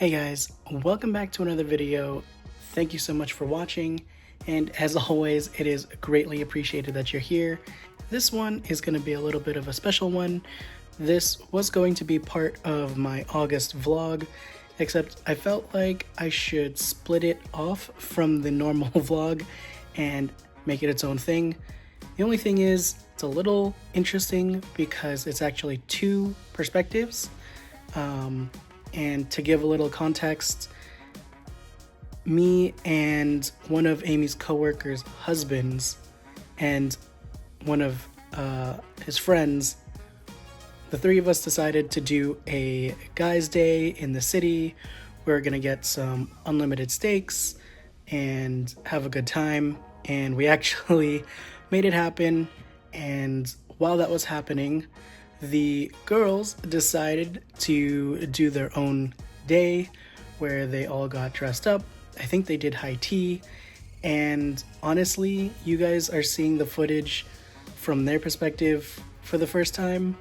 Hey guys, welcome back to another video. Thank you so much for watching, and as always, it is greatly appreciated that you're here. This one is going to be a little bit of a special one. This was going to be part of my August vlog, except I felt like I should split it off from the normal vlog and make it its own thing. The only thing is, it's a little interesting because it's actually two perspectives. And to give a little context, me and one of Amy's coworkers' husbands and one of his friends, the three of us decided to do a guys' day in the city. We're gonna get some unlimited steaks and have a good time, and we actually made it happen. And while that was happening, the girls decided to do their own day where they all got dressed up. I think they did high tea, and honestly, you guys are seeing the footage from their perspective for the first time.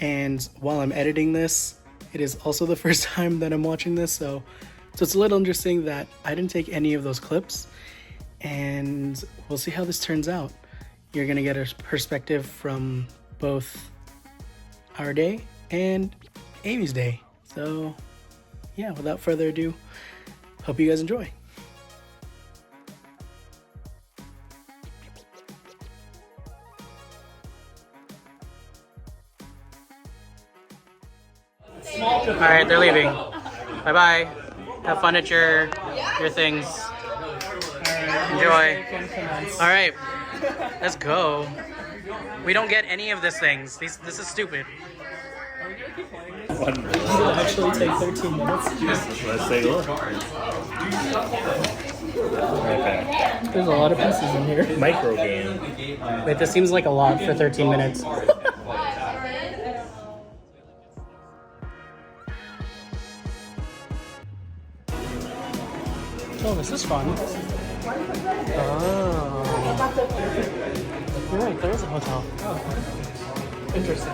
And while I'm editing this, it is also the first time that I'm watching this, so it's a little interesting that I didn't take any of those clips, and we'll see how this turns out. You're gonna get a perspective from both our day and Amy's day. So yeah, without further ado, hope you guys enjoy. All right, they're leaving. Bye bye. Have fun at your things. Enjoy. All right, let's go. We don't get any of these things. This is stupid. It'll actually take 13 minutes. Let's take a look. Okay. There's a lot of pieces in here. Micro game. Wait, this seems like a lot for 13 minutes. Oh, this is fun. Oh. You're right, there is a hotel. Oh. Interesting.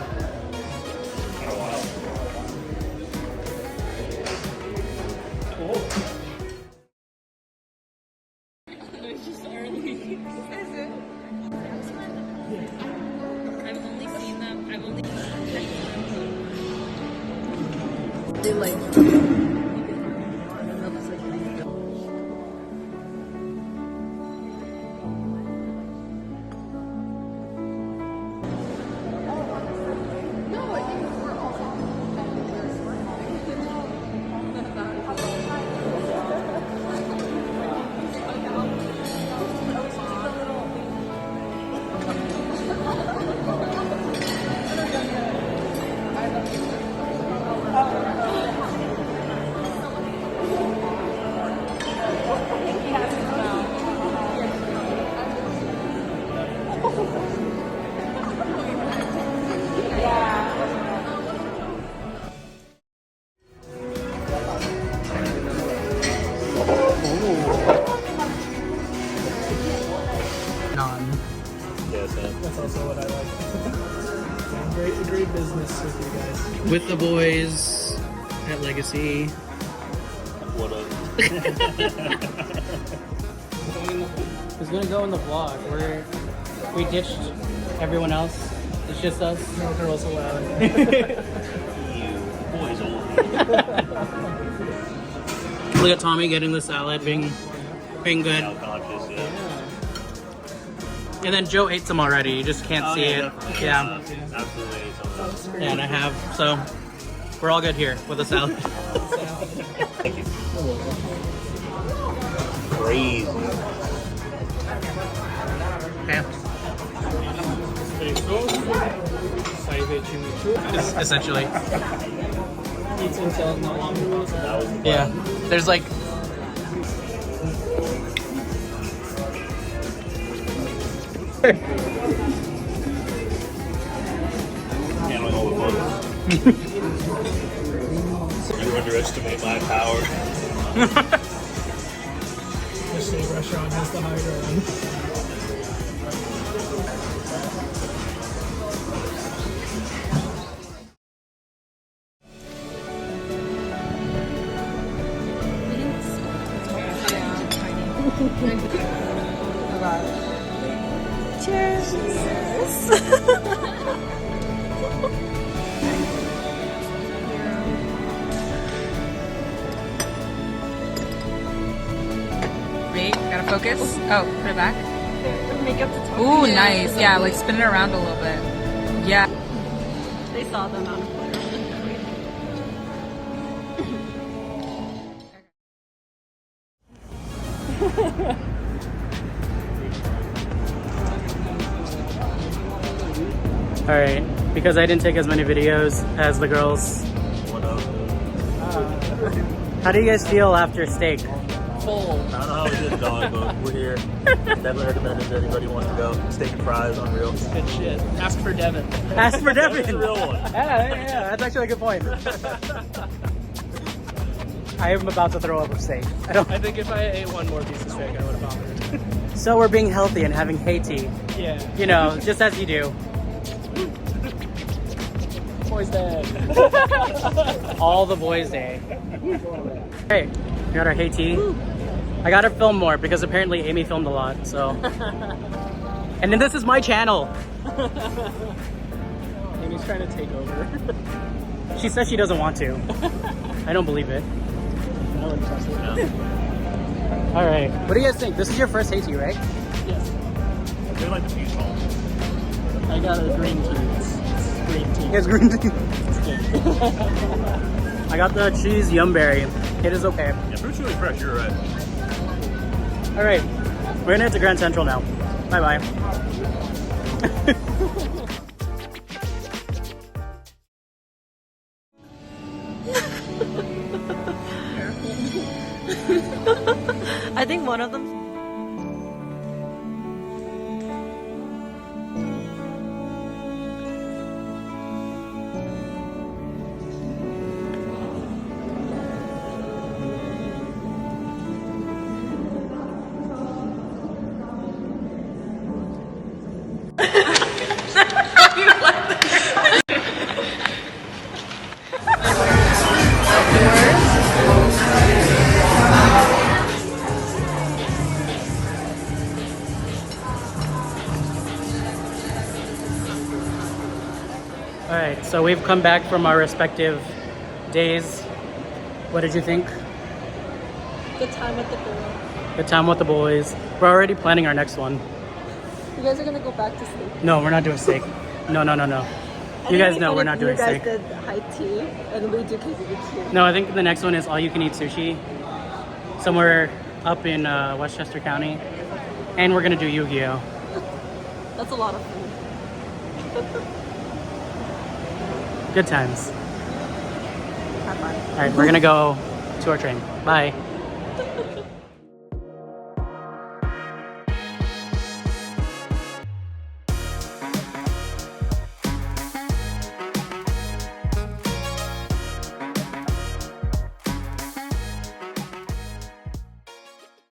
That's also what I like. great business with you guys. With the boys at Legasea. What up? It's gonna go in the vlog. We ditched everyone else. It's just us. No girls allowed. You boys only. Look at Tommy getting the salad, being good. Conscious, yeah. And then Joe ate some already. You just can't see it. Definitely. Yeah. Absolutely. Something. Yeah, and I have. So we're all good here with the salad. Thank you. Crazy. Okay. Essentially. Eats until no longer. That was Yeah. There's like. handling all the photos. You underestimate my power. The state restaurant has the high ground. Cheers. Wait, gotta focus. Oh, put it back. Make up the top. Ooh, nice. Yeah, like spin it around a little bit. Yeah. They saw them on a flare. Alright, because I didn't take as many videos as the girls. What up? How do you guys feel after steak? Full. I don't know how it is, dog, but we're here. Definitely recommend it to anybody who wants to go. Steak and fries, unreal. Good shit. Ask for Devin. Ask for That's Devin! the real one. Yeah, that's actually a good point. I am about to throw up a steak. I think if I ate one more piece of steak, I would have bothered. So we're being healthy and having Haiti. Yeah. You know, just as you do. Boys dead. All the boys' day. Hey, we got our Haiti. I gotta film more because apparently Amy filmed a lot, so. And then this is my channel. Amy's trying to take over. She says she doesn't want to. I don't believe it. I wouldn't trust it. All right, what do you guys think? This is your first Haiti, right? Yes. I feel like the peach ball. I got a green tea. It's green tea. Here's green tea. It's good. I got the cheese yumberry. It is okay. Yeah, fruit's really fresh, you're right. All right, we're gonna head to Grand Central now. Bye-bye. I think one of them. All right, so we've come back from our respective days. What did you think? The time with the girl. The time with the boys. We're already planning our next one. You guys are gonna go back to sleep. No, we're not doing steak. No. You guys know we're not doing steak. You guys did high tea, and we do KBBQ. No, I think the next one is all you can eat sushi. Somewhere up in Westchester County. And we're gonna do Yu-Gi-Oh! That's a lot of food. Good times. Have fun. All right, we're gonna go to our train. Bye.